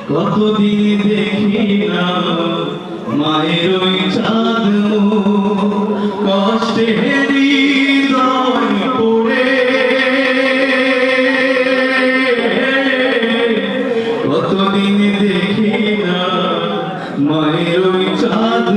কতদিন দেখি না মায়ের ওই চাঁদ কষ্টে হৃদয় পড়ে, কতদিন দেখি না মায়ের ওই চাঁদ